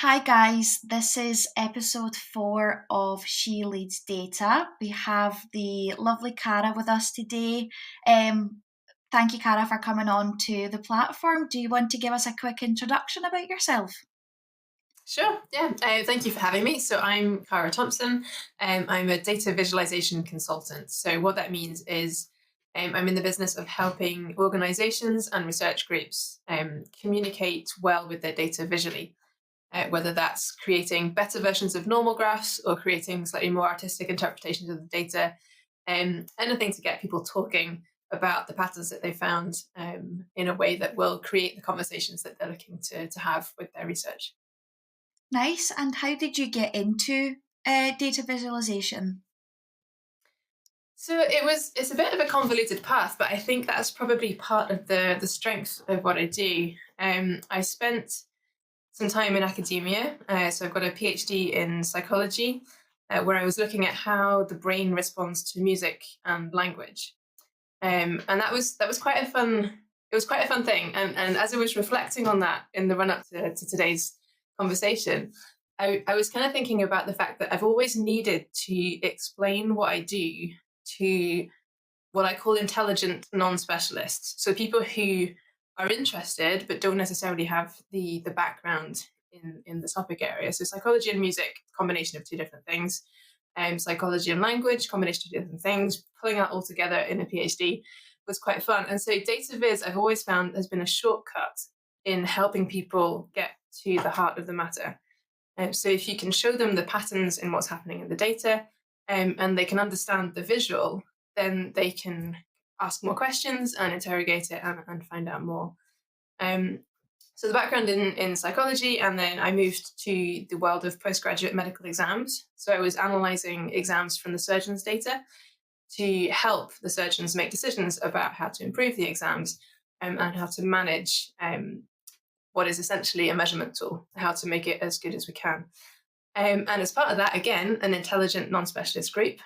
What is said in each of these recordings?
Hi guys, this is episode 4 of She Leads Data. We have the lovely Cara with us today. Thank you, Cara, for coming on to the platform. Do you want to give us a quick introduction about yourself? Sure, yeah. Thank you for having me. So I'm Cara Thompson. I'm a data visualization consultant. So what that means is I'm in the business of helping organizations and research groups communicate well with their data visually, whether that's creating better versions of normal graphs or creating slightly more artistic interpretations of the data, anything to get people talking about the patterns that they found in a way that will create the conversations that they're looking to have with their research. Nice. And how did you get into data visualization? So it's a bit of a convoluted path, but I think that's probably part of the strength of what I do. I spent some time in academia, so I've got a PhD in psychology, where I was looking at how the brain responds to music and language, and that was quite a fun. It was quite a fun thing, and as I was reflecting on that in the run up to today's conversation, I was kind of thinking about the fact that I've always needed to explain what I do to what I call intelligent non-specialists. So people who are interested but don't necessarily have the background in the topic area. So psychology and music, combination of two different things. Psychology and language, combination of different things. Pulling that all together in a PhD was quite fun. And so data viz, I've always found has been a shortcut in helping people get to the heart of the matter. So if you can show them the patterns in what's happening in the data, and they can understand the visual, then they can ask more questions and interrogate it and find out more. Um, so the background in psychology, and then I moved to the world of postgraduate medical exams. So I was analysing exams from the surgeon's data to help the surgeons make decisions about how to improve the exams, and how to manage what is essentially a measurement tool, how to make it as good as we can. And as part of that, again, an intelligent non-specialist group.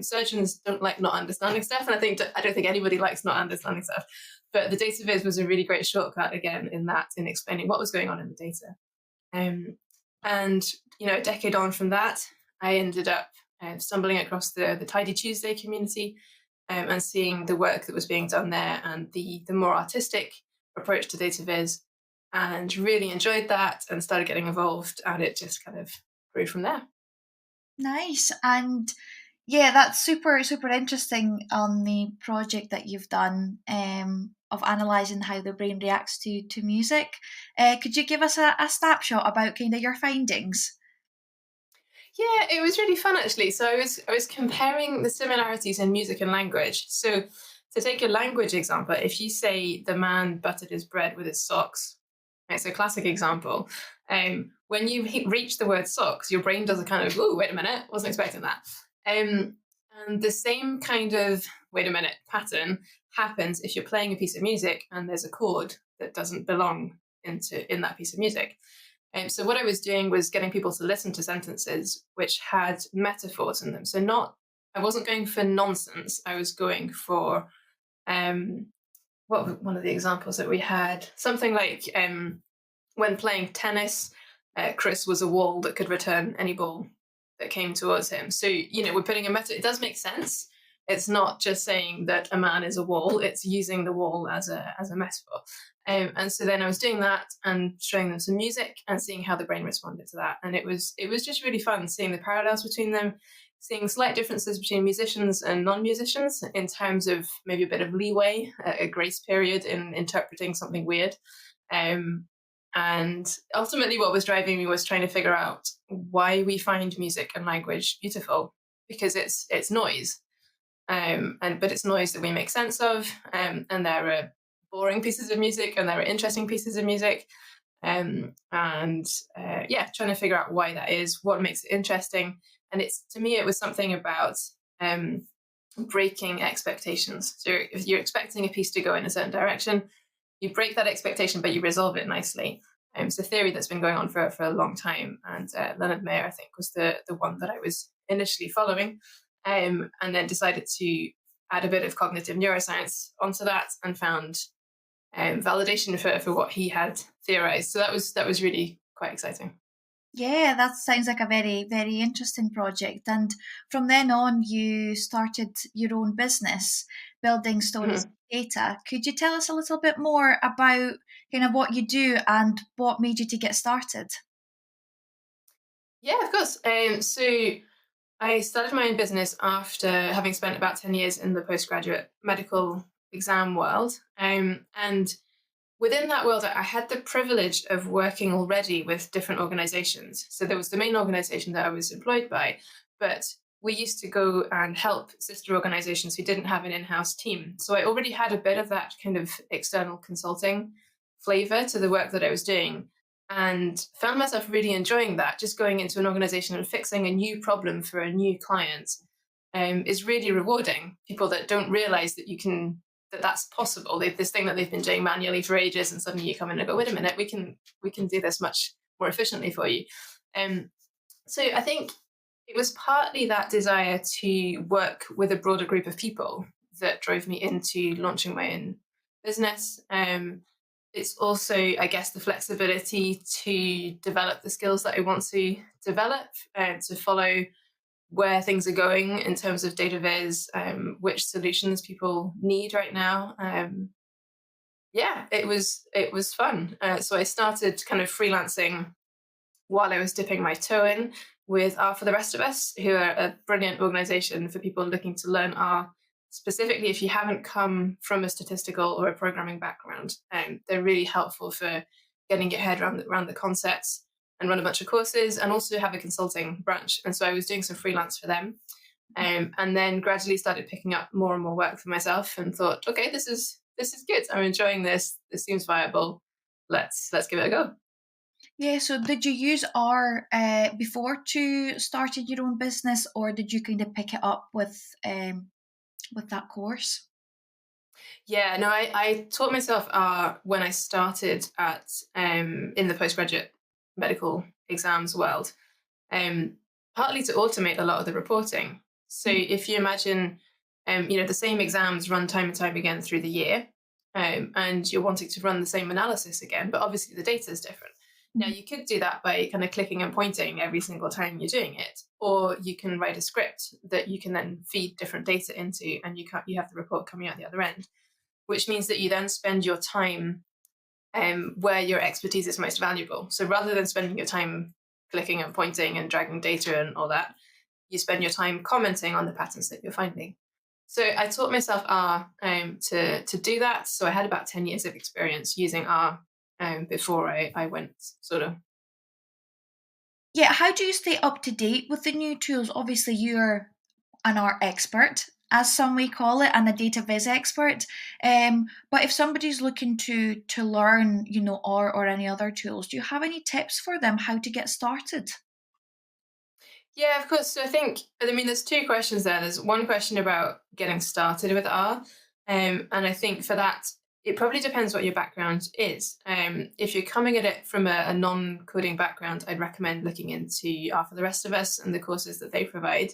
Surgeons don't like not understanding stuff, and I don't think anybody likes not understanding stuff. But the data viz was a really great shortcut again in explaining what was going on in the data. And a decade on from that, I ended up stumbling across the Tidy Tuesday community, and seeing the work that was being done there and the more artistic approach to data viz, and really enjoyed that and started getting involved, and it just kind of grew from there. Nice. And yeah, that's super, super interesting on the project that you've done of analysing how the brain reacts to music. Could you give us a snapshot about kind of your findings? Yeah, it was really fun actually. So I was comparing the similarities in music and language. So to take a language example, if you say the man buttered his bread with his socks, it's a classic example. When you reach the word socks, your brain does a kind of, oh, wait a minute, wasn't expecting that. And the same kind of, wait a minute, pattern happens if you're playing a piece of music and there's a chord that doesn't belong in that piece of music. So what I was doing was getting people to listen to sentences which had metaphors in them. So I wasn't going for nonsense. I was going for one of the examples that we had, something like when playing tennis, Chris was a wall that could return any ball that came towards him. So we're putting a metaphor. It does make sense. It's not just saying that a man is a wall. It's using the wall as a metaphor. And so then I was doing that and showing them some music and seeing how the brain responded to that. And it was just really fun seeing the parallels between them, seeing slight differences between musicians and non-musicians in terms of maybe a bit of leeway, a grace period in interpreting something weird. And ultimately what was driving me was trying to figure out why we find music and language beautiful, because it's noise. But it's noise that we make sense of, and there are boring pieces of music and there are interesting pieces of music, trying to figure out why that is, what makes it interesting. And to me it was something about breaking expectations. So if you're expecting a piece to go in a certain direction, you break that expectation but you resolve it nicely. It's a theory that's been going on for a long time, and Leonard Mayer, I think, was the one that I was initially following, and then decided to add a bit of cognitive neuroscience onto that and found validation for what he had theorized. So that was really quite exciting. Yeah, that sounds like a very, very interesting project. And from then on, you started your own business, building stories Mhm. data. Could you tell us a little bit more about kind of what you do and what made you to get started? Yeah, of course. So I started my own business after having spent about 10 years in the postgraduate medical exam world. And within that world, I had the privilege of working already with different organizations. So there was the main organization that I was employed by, but we used to go and help sister organizations who didn't have an in house team. So I already had a bit of that kind of external consulting flavor to the work that I was doing, and found myself really enjoying that. Just going into an organization and fixing a new problem for a new client is really rewarding. People that don't realize that you can that's possible. This thing that they've been doing manually for ages, and suddenly you come in and go, wait a minute, we can do this much more efficiently for you. Um, so I think it was partly that desire to work with a broader group of people that drove me into launching my own business. It's also, I guess, the flexibility to develop the skills that I want to develop and to follow where things are going in terms of data viz, which solutions people need right now. Yeah, it was fun. So I started kind of freelancing while I was dipping my toe in with R for the Rest of Us, who are a brilliant organization for people looking to learn R. Specifically, if you haven't come from a statistical or a programming background, they're really helpful for getting your head around the concepts and run a bunch of courses and also have a consulting branch. And so I was doing some freelance for them, and then gradually started picking up more and more work for myself and thought, okay, this is good. I'm enjoying this. This seems viable. Let's give it a go. Yeah, so did you use R before to started your own business, or did you kind of pick it up with that course? Yeah, no, I taught myself when I started at in the postgraduate medical exams world, um, partly to automate a lot of the reporting. So Mhm. if you imagine, the same exams run time and time again through the year, and you're wanting to run the same analysis again, but obviously the data is different. Now Mhm. you could do that by kind of clicking and pointing every single time you're doing it, or you can write a script that you can then feed different data into, and you have the report coming out the other end, which means that you then spend your time where your expertise is most valuable. So rather than spending your time clicking and pointing and dragging data and all that, you spend your time commenting on the patterns that you're finding. So I taught myself R to do that. So I had about 10 years of experience using R before I went sort of. Yeah, how do you stay up to date with the new tools? Obviously, you're an art expert, as some may call it, and a data viz expert. But if somebody's looking to learn, R or any other tools, do you have any tips for them how to get started? Yeah, of course. So I mean, there's two questions there. There's one question about getting started with R. And I think for that, it probably depends what your background is. If you're coming at it from a non coding background, I'd recommend looking into R for the Rest of Us and the courses that they provide.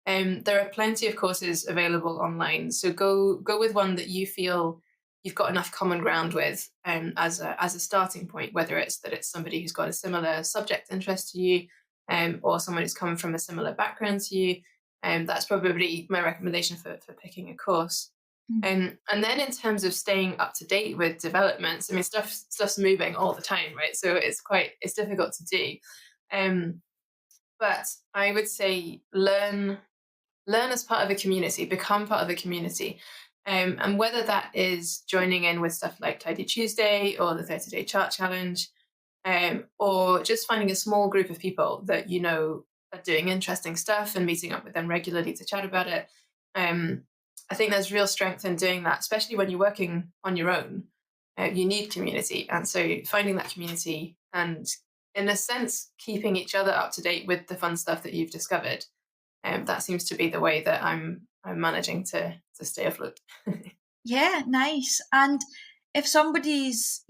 There are plenty of courses available online. So go with one that you feel you've got enough common ground with as a starting point, whether it's that it's somebody who's got a similar subject interest to you, or someone who's come from a similar background to you. That's probably my recommendation for picking a course. Mm. And then in terms of staying up to date with developments, I mean stuff's moving all the time, right? So it's difficult to do. Um, but I would say learn as part of a community, become part of a community. And whether that is joining in with stuff like Tidy Tuesday or the 30-day chart challenge, or just finding a small group of people that you know are doing interesting stuff and meeting up with them regularly to chat about it. Um, I think there's real strength in doing that, especially when you're working on your own. You need community. And so finding that community and, in a sense, keeping each other up to date with the fun stuff that you've discovered, that seems to be the way that I'm managing to stay afloat. Yeah, nice. And if somebody's,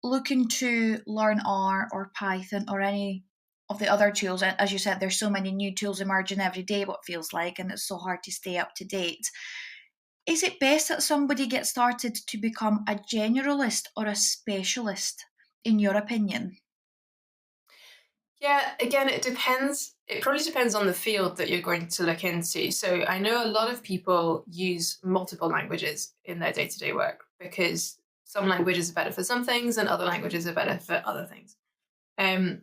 looking to learn R or Python or any of the other tools, and as you said, there's so many new tools emerging every day, what feels like, and it's so hard to stay up to date. Is it best that somebody gets started to become a generalist or a specialist, in your opinion? Yeah, again, it depends. It probably depends on the field that you're going to look into. So I know a lot of people use multiple languages in their day to day work because some languages are better for some things and other languages are better for other things. Um,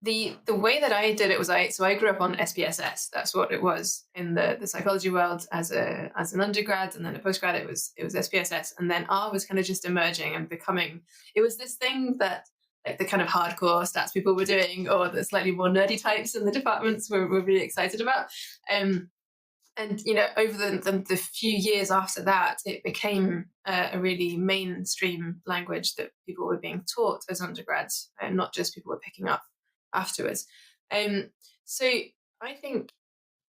the way that I did it was I grew up on SPSS. That's what it was in the psychology world as an undergrad, and then a postgrad it was SPSS, and then R was kind of just emerging and becoming. It was this thing that like the kind of hardcore stats people were doing, or the slightly more nerdy types in the departments were really excited about. Um, and over the few years after that, it became a really mainstream language that people were being taught as undergrads, and not just people were picking up afterwards. Um, so I think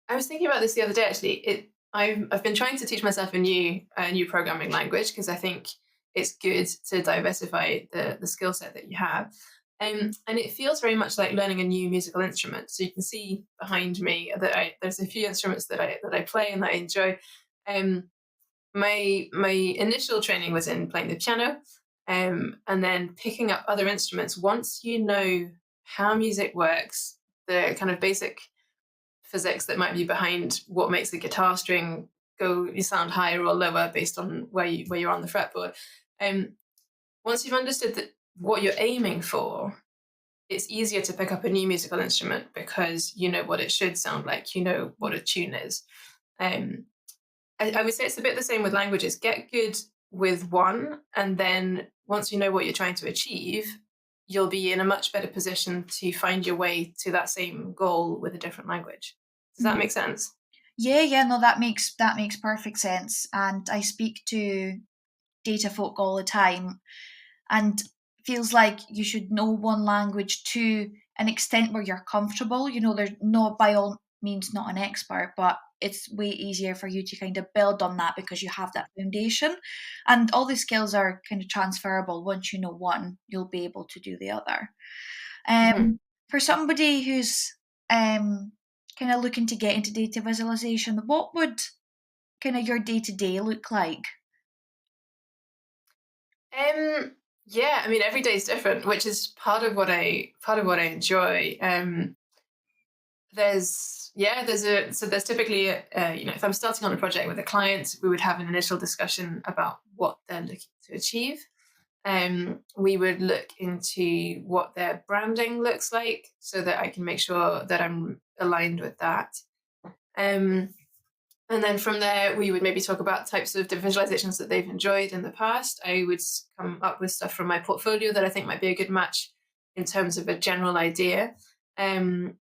I was thinking about this the other day. Actually, I've been trying to teach myself a new programming language because I think it's good to diversify the skill set that you have. And it feels very much like learning a new musical instrument. So you can see behind me that there's a few instruments that I play and that I enjoy. Um, my initial training was in playing the piano, and then picking up other instruments. Once you know how music works, the kind of basic physics that might be behind what makes the guitar string go you sound higher or lower based on where you're on the fretboard. Um, Once you've understood that what you're aiming for, it's easier to pick up a new musical instrument because you know what it should sound like, you know what a tune is. Um, I would say it's a bit the same with languages. Get good with one, and then once you know what you're trying to achieve, you'll be in a much better position to find your way to that same goal with a different language. Does that Mhm. make sense? Yeah, yeah, no, that makes perfect sense. And I speak to data folk all the time, and feels like you should know one language to an extent where you're comfortable. There's no, by all means, not an expert, but it's way easier for you to kind of build on that because you have that foundation. And all the skills are kind of transferable. Once you know one, you'll be able to do the other. Mhm. For somebody who's um, kind of looking to get into data visualization, what would kind of your day to day look like? Um, yeah, I mean, every day is different, which is part of what I enjoy. There's typically if I'm starting on a project with a client, we would have an initial discussion about what they're looking to achieve. We would look into what their branding looks like so that I can make sure that I'm aligned with that. Um, and then from there, we would maybe talk about types of visualizations that they've enjoyed in the past. I would come up with stuff from my portfolio that I think might be a good match in terms of a general idea. Um,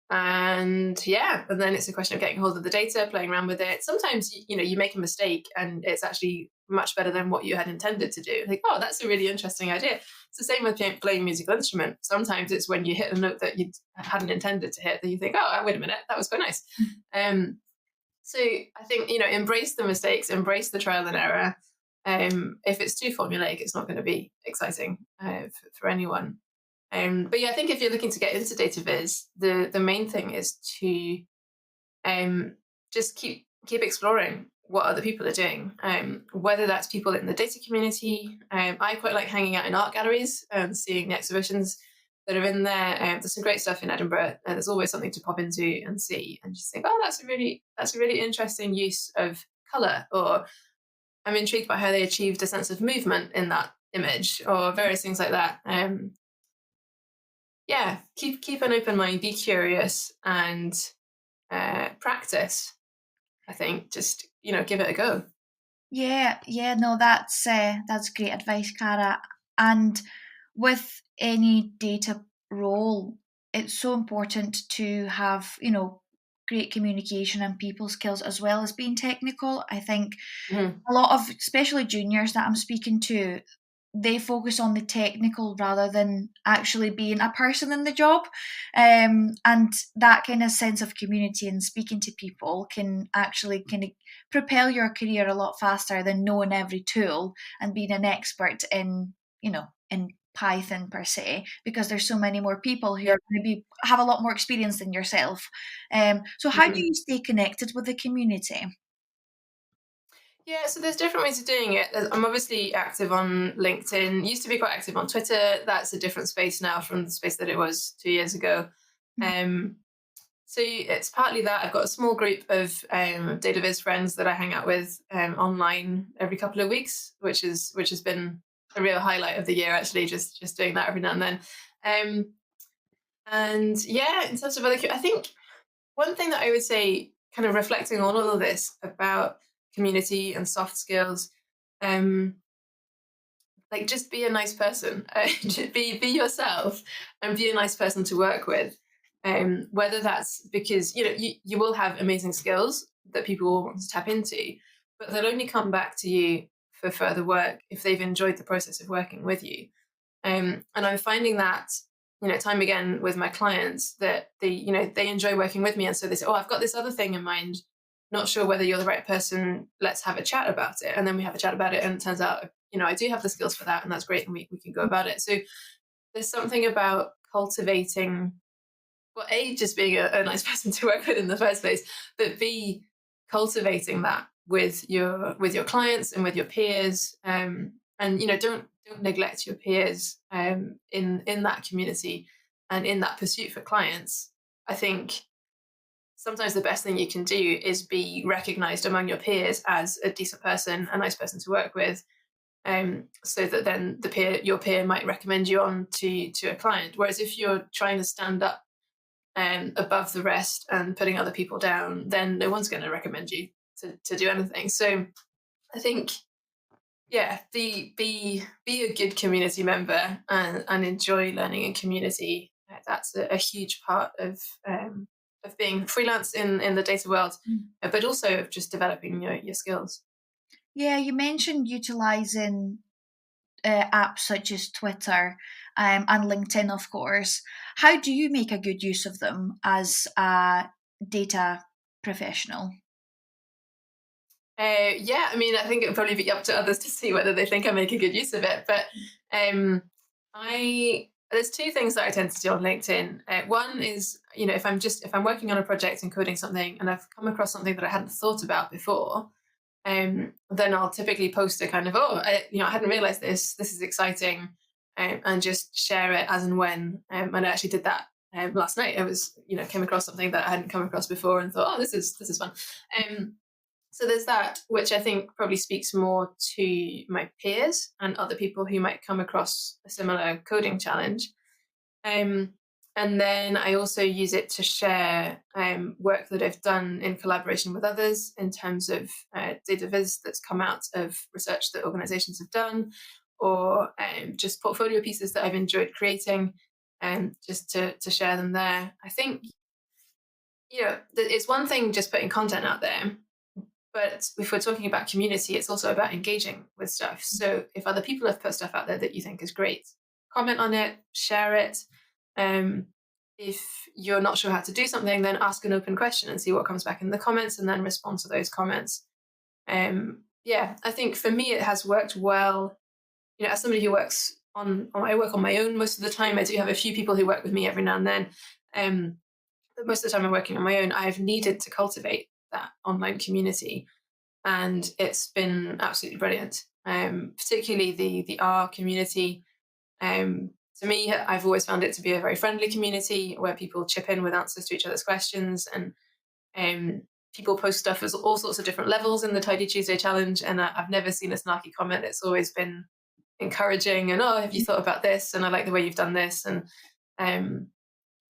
and yeah, and then it's a question of getting hold of the data, playing around with it. Sometimes you make a mistake and it's actually much better than what you had intended to do. Like, oh, that's a really interesting idea. It's the same with playing a musical instrument. Sometimes it's when you hit a note that you hadn't intended to hit that you think, oh, wait a minute, that was quite nice. So I think embrace the mistakes, embrace the trial and error. If it's too formulaic, it's not going to be exciting for anyone. But yeah, I think if you're looking to get into data viz, the main thing is to just keep exploring what other people are doing. Whether that's people in the data community. I quite like hanging out in art galleries and seeing the exhibitions that are in there. There's some great stuff in Edinburgh, and there's always something to pop into and see, and just think, oh, that's a really interesting use of color, or I'm intrigued by how they achieved a sense of movement in that image, or various things like that. Yeah, keep an open mind, be curious, and practice. I think just give it a go. Yeah, yeah, no, that's great advice, Cara. And with any data role, it's so important to have, great communication and people skills as well as being technical. I think Mhm. a lot of, especially juniors that I'm speaking to, they focus on the technical rather than actually being a person in the job. And that kind of sense of community and speaking to people can actually kind of propel your career a lot faster than knowing every tool and being an expert in Python per se, because there's so many more people who Yeah. are maybe have a lot more experience than yourself. So how do Mhm. you stay connected with the community? Yeah, so there's different ways of doing it. I'm obviously active on LinkedIn. Used to be quite active on Twitter. That's a different space now from the space that it was 2 years ago. Mm. Um, so it's partly that I've got a small group of data viz friends that I hang out with online every couple of weeks, which has been a real highlight of the year. Actually, just doing that every now and then. Um, and yeah, in terms of other, I think one thing that I would say, kind of reflecting on all of this about community and soft skills, um, like just be a nice person, be yourself, and be a nice person to work with. Whether that's because you will have amazing skills that people will want to tap into, but they'll only come back to you for further work if they've enjoyed the process of working with you. And I'm finding that, time again with my clients that they enjoy working with me. And so they say, oh, I've got this other thing in mind. Not sure whether you're the right person. Let's have a chat about it. And then we have a chat about it. And it turns out, I do have the skills for that. And that's great. And we can go about it. So there's something about cultivating, well, A, just being a nice person to work with in the first place, but B, cultivating that with your clients and with your peers. And don't neglect your peers in that community and in that pursuit for clients. I think sometimes the best thing you can do is be recognized among your peers as a decent person, a nice person to work with, so that then your peer might recommend you on to a client. Whereas if you're trying to stand up above the rest and putting other people down, then no one's going to recommend you to do anything. So I think, yeah, be a good community member and enjoy learning in community. That's a huge part of being freelance in the data world, Mm. but also of just developing your skills. Yeah, you mentioned utilizing apps such as Twitter and LinkedIn, of course. How do you make a good use of them as a data professional? Yeah, I mean, I think it would probably be up to others to see whether they think I make a good use of it. But um, I there's two things that I tend to do on LinkedIn. One is, if I'm working on a project and coding something, and I've come across something that I hadn't thought about before, then I'll typically post a kind of, I hadn't realized this. This is exciting, and just share it as and when. And I actually did that last night. I was, came across something that I hadn't come across before, and thought, oh, this is fun. So there's that, which I think probably speaks more to my peers and other people who might come across a similar coding challenge. Um, and then I also use it to share work that I've done in collaboration with others in terms of data viz that's come out of research that organizations have done, or just portfolio pieces that I've enjoyed creating, just to share them there. I think, it's one thing just putting content out there, but if we're talking about community, it's also about engaging with stuff. So if other people have put stuff out there that you think is great, comment on it, share it. Um, if you're not sure how to do something, then ask an open question and see what comes back in the comments, and then respond to those comments. Yeah, I think for me it has worked well. As somebody who works I work on my own most of the time. I do have a few people who work with me every now and then. But most of the time I'm working on my own. I've needed to cultivate that online community, and it's been absolutely brilliant. Particularly the R community. To me, I've always found it to be a very friendly community where people chip in with answers to each other's questions, and people post stuff as all sorts of different levels in the Tidy Tuesday challenge. And I've never seen a snarky comment. It's always been encouraging, and, oh, have you thought about this? And I like the way you've done this. And um,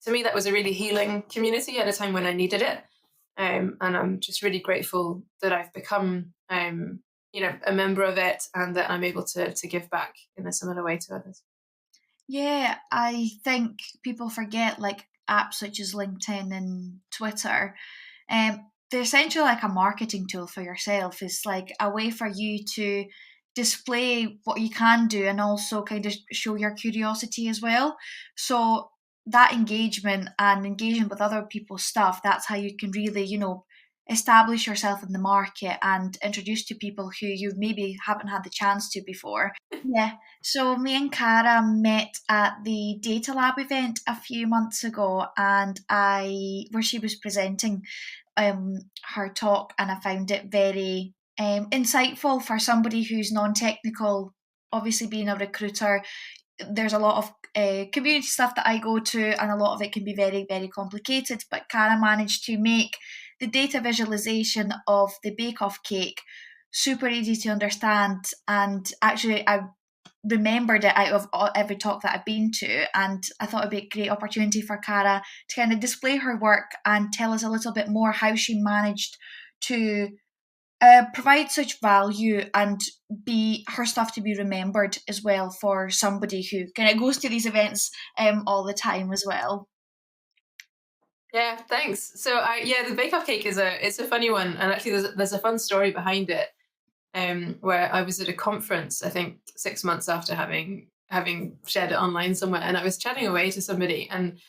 to me, that was a really healing community at a time when I needed it. And I'm just really grateful that I've become, a member of it, and that I'm able to give back in a similar way to others. Yeah, I think people forget like apps such as LinkedIn and Twitter. They're essentially like a marketing tool for yourself. It's like a way for you to display what you can do and also kind of show your curiosity as well. So that engagement and engaging with other people's stuff, that's how you can really, establish yourself in the market and introduce to people who you maybe haven't had the chance to before. Yeah. So me and Cara met at the Data Lab event a few months ago, and where she was presenting her talk, and I found it very insightful for somebody who's non-technical. Obviously, being a recruiter, there's a lot of community stuff that I go to, and a lot of it can be very, very complicated. But Cara managed to make the data visualization of the bake-off cake super easy to understand. And actually, I remembered it out of every talk that I've been to, and I thought it'd be a great opportunity for Cara to kind of display her work and tell us a little bit more how she managed to provide such value and be her stuff to be remembered as well for somebody who kind of goes to these events all the time as well. Yeah, thanks. So the Bake Off cake it's a funny one, and actually there's a fun story behind it. Where I was at a conference, I think 6 months after having shared it online somewhere, and I was chatting away to somebody, and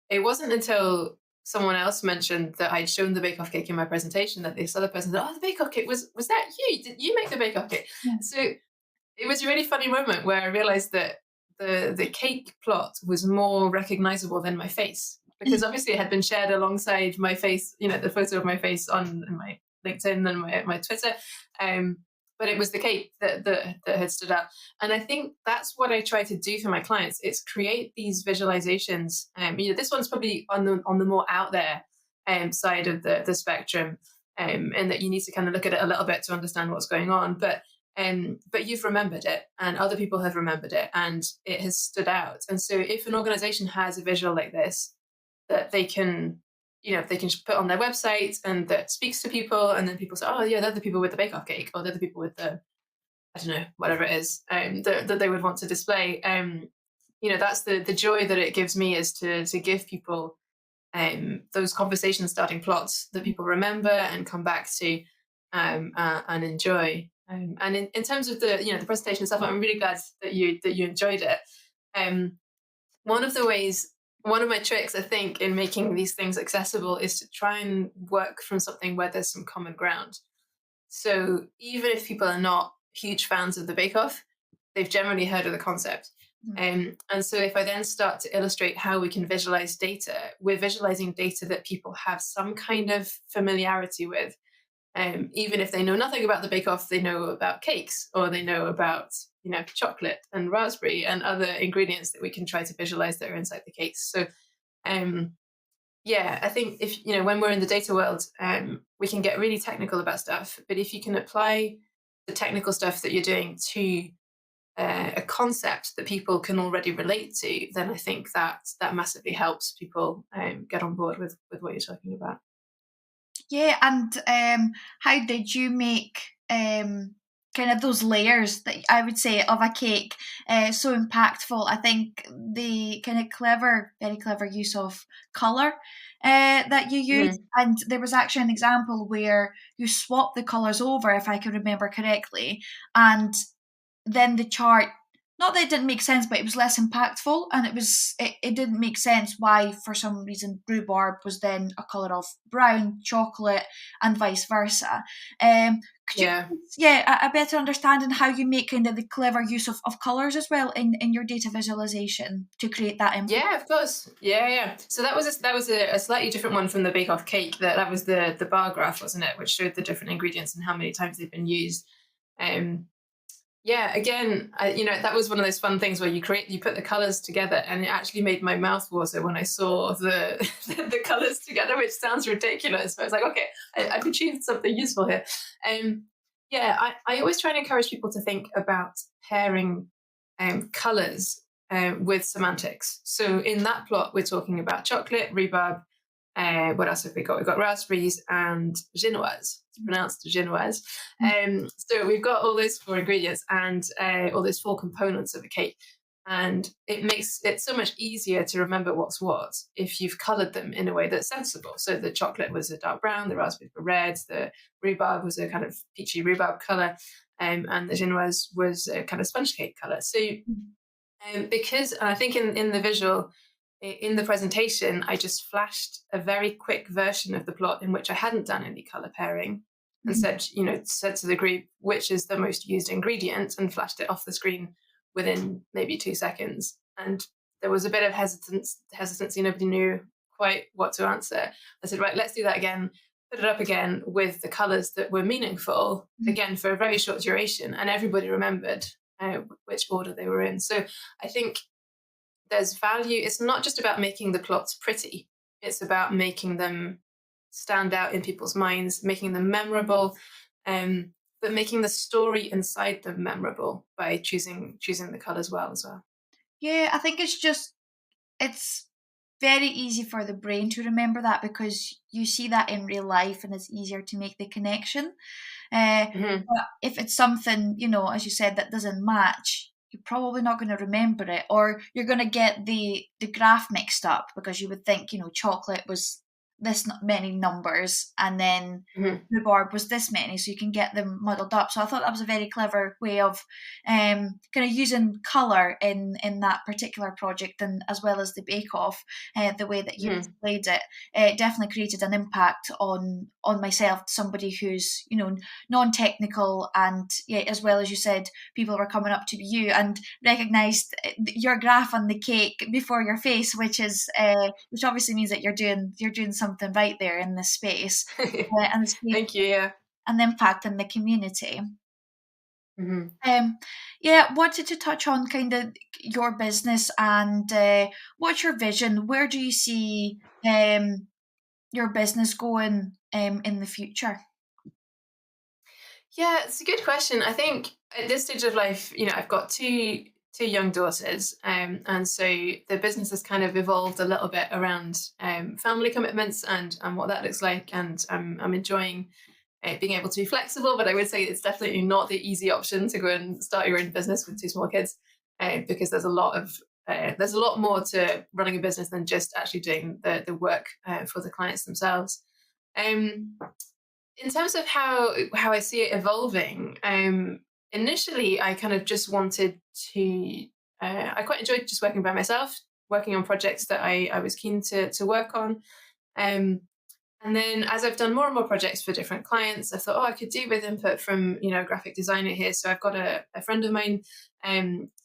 it wasn't until someone else mentioned that I'd shown the bake off cake in my presentation that this other person said, "Oh, the bake off cake was that you? Did you make the bake off cake?" Yeah. So it was a really funny moment where I realized that the cake plot was more recognizable than my face, because obviously it had been shared alongside my face, the photo of my face on my LinkedIn and my Twitter. But it was the cake that had stood out. And I think that's what I try to do for my clients. It's create these visualizations. This one's probably on the more out there side of the spectrum, and that you need to kind of look at it a little bit to understand what's going on. But you've remembered it, and other people have remembered it, and it has stood out. And so if an organization has a visual like this that they can put on their website and that speaks to people, and then people say, "Oh yeah, they're the people with the bake off cake," or "They're the people with the," I don't know, whatever it is, that they would want to display. That's the joy that it gives me, is to give people those conversation starting plots that people remember and come back to, and enjoy. And in terms of the presentation stuff, I'm really glad that you enjoyed it. One of the ways, one of my tricks, I think, in making these things accessible is to try and work from something where there's some common ground. So even if people are not huge fans of the Bake Off, they've generally heard of the concept. And so if I then start to illustrate how we can visualize data, we're visualizing data that people have some kind of familiarity with. Even if they know nothing about the Bake Off, they know about cakes, or they know about chocolate and raspberry and other ingredients that we can try to visualize that are inside the cakes. So I think if when we're in the data world, we can get really technical about stuff, but if you can apply the technical stuff that you're doing to a concept that people can already relate to, then I think that massively helps people get on board with what you're talking about. Yeah, and how did you make kind of those layers that I would say of a cake so impactful? I think the kind of very clever use of colour that you used, and there was actually an example where you swap the colours over, if I can remember correctly, and then the chart, not that it didn't make sense, but it was less impactful, and it didn't make sense why for some reason rhubarb was then a colour of brown chocolate and vice versa. Could you a better understanding how you make kind of the clever use of colours as well in your data visualization to create that impact? Yeah, of course. Yeah. So that was a slightly different one from the Bake Off cake. That was the bar graph, wasn't it, which showed the different ingredients and how many times they've been used. Again, that was one of those fun things where you put the colors together, and it actually made my mouth water when I saw the the colors together, which sounds ridiculous, but I was like, okay, I've achieved something useful here. I always try and encourage people to think about pairing colors with semantics. So in that plot, we're talking about chocolate, rhubarb. What else have we got? We've got raspberries and genoise. It's pronounced genoise. So we've got all those four ingredients and all those four components of a cake. And it makes it so much easier to remember what's what if you've coloured them in a way that's sensible. So the chocolate was a dark brown, the raspberries were red, the rhubarb was a kind of peachy rhubarb colour, and the genoise was a kind of sponge cake colour. So because I think in the visual, in the presentation, I just flashed a very quick version of the plot in which I hadn't done any color pairing, and said to the group which is the most used ingredient, and flashed it off the screen within maybe 2 seconds. And there was a bit of hesitancy. Nobody knew quite what to answer. I said, right, let's do that again. put it up again with the colours that were meaningful, Mhm. again, for a very short duration, and everybody remembered which order they were in. So I think there's value. It's not just about making the plots pretty, it's about making them stand out in people's minds, making them memorable, um, but making the story inside them memorable by choosing the colours well as well. Yeah, I think it's very easy for the brain to remember that because you see that in real life and it's easier to make the connection. Uh, Hmm. but if it's something, as you said, that doesn't match, you're probably not going to remember it, or you're going to get the graph mixed up because you would think, chocolate was this many numbers, and then Hmm. rhubarb was this many, so you can get them muddled up. So I thought that was a very clever way of kind of using color in that particular project, and as well as the Bake Off, the way that you Hmm. displayed it, definitely created an impact on myself, somebody who's non-technical, and yeah, as well as you said, people were coming up to you and recognized your graph on the cake before your face, which obviously means that you're doing something right there in this space, and it's creating Thank you. Yeah. an impact in the community. Hmm. Um, yeah, wanted to touch on kind of your business and what's your vision? Where do you see your business going in the future? Yeah, it's a good question. I think at this stage of life, I've got two young daughters, and so the business has kind of evolved a little bit around family commitments and what that looks like, and I'm enjoying being able to be flexible. But I would say it's definitely not the easy option to go and start your own business with two small kids, because there's a lot more to running a business than just actually doing the work for the clients themselves. Um, in terms of how I see it evolving, initially I kind of just wanted to. I quite enjoyed just working by myself, working on projects that I was keen to work on. Um, and then as I've done more and more projects for different clients, I thought, oh, I could do with input from a graphic designer here. So I've got a friend of mine,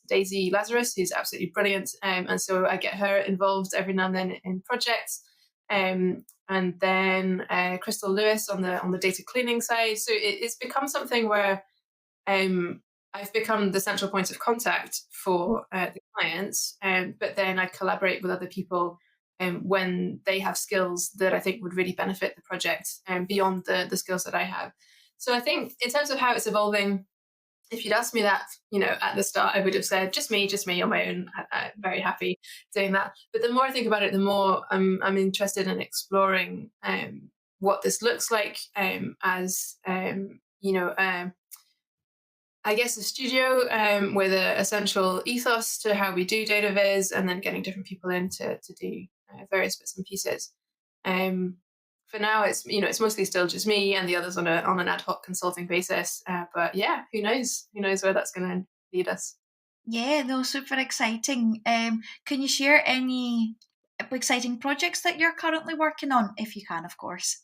Daisy Lazarus, who's absolutely brilliant, and so I get her involved every now and then in projects. And then Crystal Lewis on the data cleaning side. So it's become something where I've become the central point of contact for the clients, but then I collaborate with other people when they have skills that I think would really benefit the project beyond the skills that I have. So I think in terms of how it's evolving, if you'd asked me that, at the start, I would have said just me on my own. I'm very happy doing that. But the more I think about it, the more I'm interested in exploring what this looks like as I guess a studio with a central ethos to how we do data viz, and then getting different people in to do various bits and pieces. Um, for now, it's mostly still just me and the others on an ad hoc consulting basis. But yeah, who knows? Who knows where that's going to lead us? Yeah, no, super exciting. Can you share any exciting projects that you're currently working on, if you can, of course?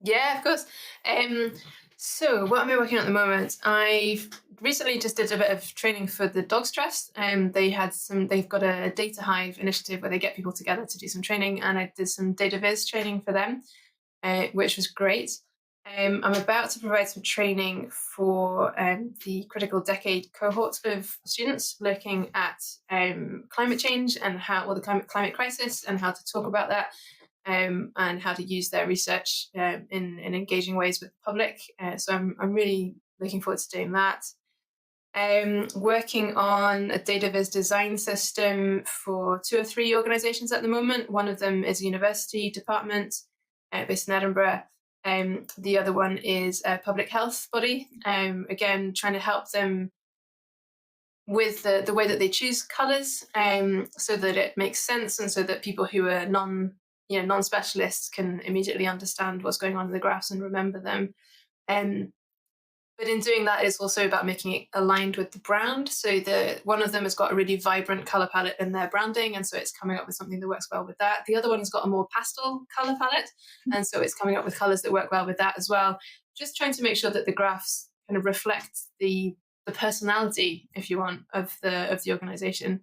Yeah, of course. Um, so what am I working on at the moment? I've recently just did a bit of training for the Dogs Trust. They've got a data hive initiative where they get people together to do some training, and I did some data viz training for them, which was great. I'm about to provide some training for the critical decade cohort of students looking at climate change and the climate crisis and how to talk about that, and how to use their research in engaging ways with the public. So I'm really looking forward to doing that. Working on a data viz design system for two or three organisations at the moment. One of them is a university department based in Edinburgh. The other one is a public health body. Again, trying to help them with the way that they choose colours, so that it makes sense and so that people who are non-specialists can immediately understand what's going on in the graphs and remember them. Um, but in doing that, it's also about making it aligned with the brand. So one of them has got a really vibrant color palette in their branding, and so it's coming up with something that works well with that. The other one has got a more pastel color palette, and so it's coming up with colors that work well with that as well. Just trying to make sure that the graphs kind of reflect the personality, if you want, of the organization.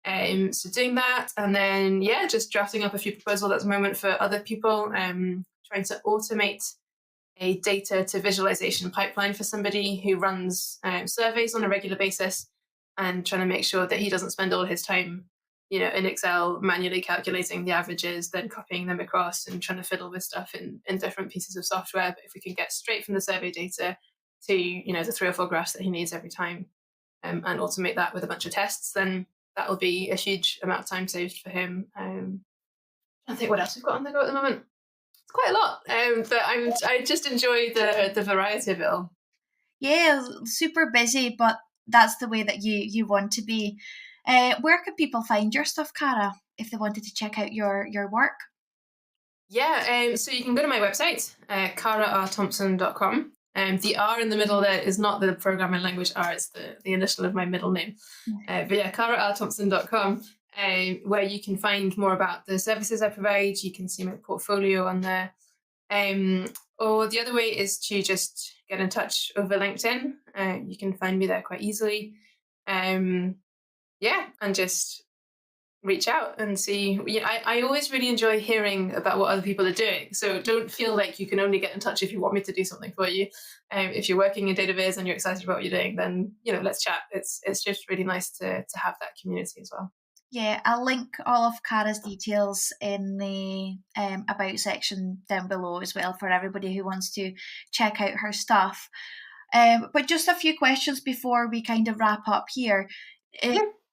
So doing that, and then just drafting up a few proposals at the moment for other people, trying to automate a data to visualization pipeline for somebody who runs surveys on a regular basis, and trying to make sure that he doesn't spend all his time, in Excel manually calculating the averages, then copying them across and trying to fiddle with stuff in different pieces of software. But if we can get straight from the survey data to, the 3 or 4 graphs that he needs every time, and automate that with a bunch of tests, then that'll be a huge amount of time saved for him. I think what else we've got on the go at the moment. It's quite a lot, but I just enjoy the variety of it all. Yeah, super busy, but that's the way that you want to be. Where can people find your stuff, Cara, if they wanted to check out your work? Yeah, so you can go to my website, cararthompson.com. The R in the middle there is not the programming language R, it's the initial of my middle name. But yeah, cararthompson.com, where you can find more about the services I provide. You can see my portfolio on there. Or the other way is to just get in touch over LinkedIn. You can find me there quite easily. And just reach out and see. I always really enjoy hearing about what other people are doing. So don't feel like you can only get in touch if you want me to do something for you. If you're working in database and you're excited about what you're doing, then let's chat. It's just really nice to have that community as well. Yeah, I'll link all of Cara's details in the about section down below as well for everybody who wants to check out her stuff. But just a few questions before we kind of wrap up here.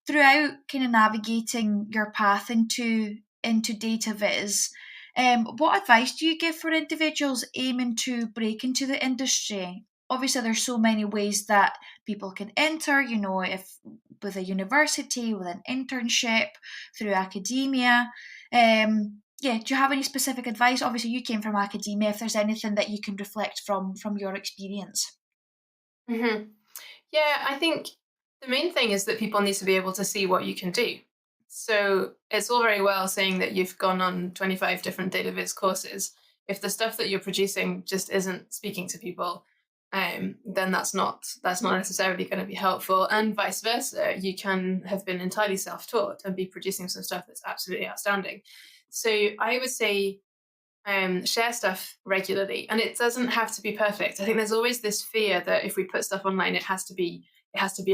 Throughout kind of navigating your path into data viz, what advice do you give for individuals aiming to break into the industry? Obviously, there's so many ways that people can enter, if with a university, with an internship, through academia. Do you have any specific advice? Obviously, you came from academia. If there's anything that you can reflect from your experience. Mm-hmm. Yeah, I think the main thing is that people need to be able to see what you can do. So it's all very well saying that you've gone on 25 different data viz courses. If the stuff that you're producing just isn't speaking to people, then that's not necessarily going to be helpful. And vice versa, you can have been entirely self-taught and be producing some stuff that's absolutely outstanding. So I would say share stuff regularly, and it doesn't have to be perfect. I think there's always this fear that if we put stuff online, it has to be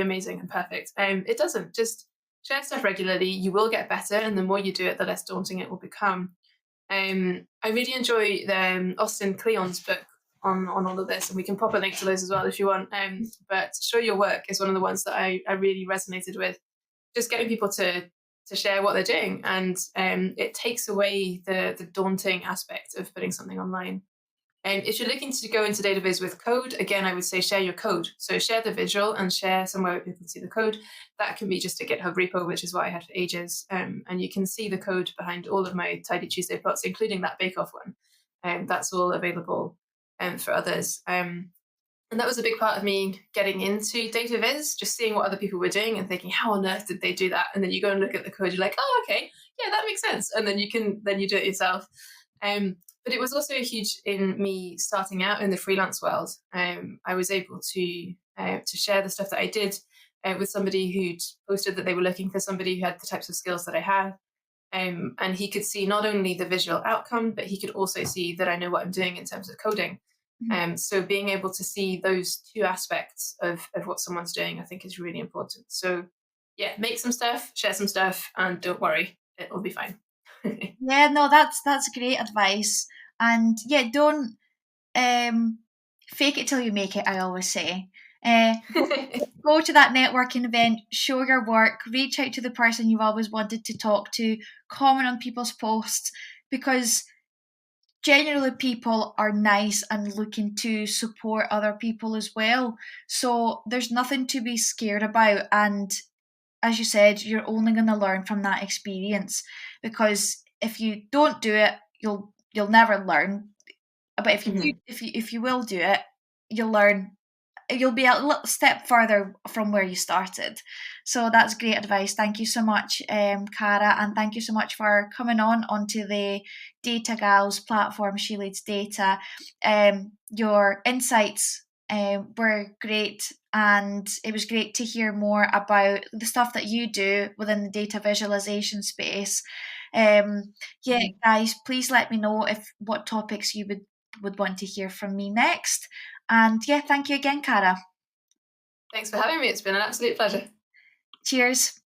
amazing and perfect. It doesn't. Just share stuff regularly. You will get better, and the more you do it, the less daunting it will become. I really enjoy Austin Kleon's book on all of this, and we can pop a link to those as well if you want. But Show Your Work is one of the ones that I really resonated with. Just getting people to share what they're doing, and it takes away the daunting aspect of putting something online. And if you're looking to go into database with code, again, I would say share your code. So share the visual and share somewhere where people can see the code. That can be just a GitHub repo, which is what I had for ages. And you can see the code behind all of my Tidy Tuesday plots, including that bake-off one. That's all available for others. And that was a big part of me getting into data viz, just seeing what other people were doing and thinking, how on earth did they do that? And then you go and look at the code, you're like, oh, okay, yeah, that makes sense. And then you do it yourself. But it was also huge in me starting out in the freelance world. I was able to share the stuff that I did with somebody who'd posted that they were looking for somebody who had the types of skills that I had. And he could see not only the visual outcome, but he could also see that I know what I'm doing in terms of coding. So being able to see those two aspects of what someone's doing, I think is really important. So yeah, make some stuff, share some stuff, and don't worry, it'll be fine. Yeah, no, that's great advice. And yeah, don't fake it till you make it, I always say. Go to that networking event, show your work, reach out to the person you've always wanted to talk to, comment on people's posts, because generally people are nice and looking to support other people as well. So there's nothing to be scared about. And as you said, you're only going to learn from that experience, because if you don't do it, you'll never learn. But if you do, if you will do it, you'll learn. You'll be a little step further from where you started. So that's great advice. Thank you so much, Cara, and thank you so much for coming onto the Data Gals platform. She Leads Data. Your insights were great, and it was great to hear more about the stuff that you do within the data visualization space. Yeah, guys, please let me know if what topics you would want to hear from me next. And yeah, thank you again, Cara. Thanks for having me. It's been an absolute pleasure. Cheers.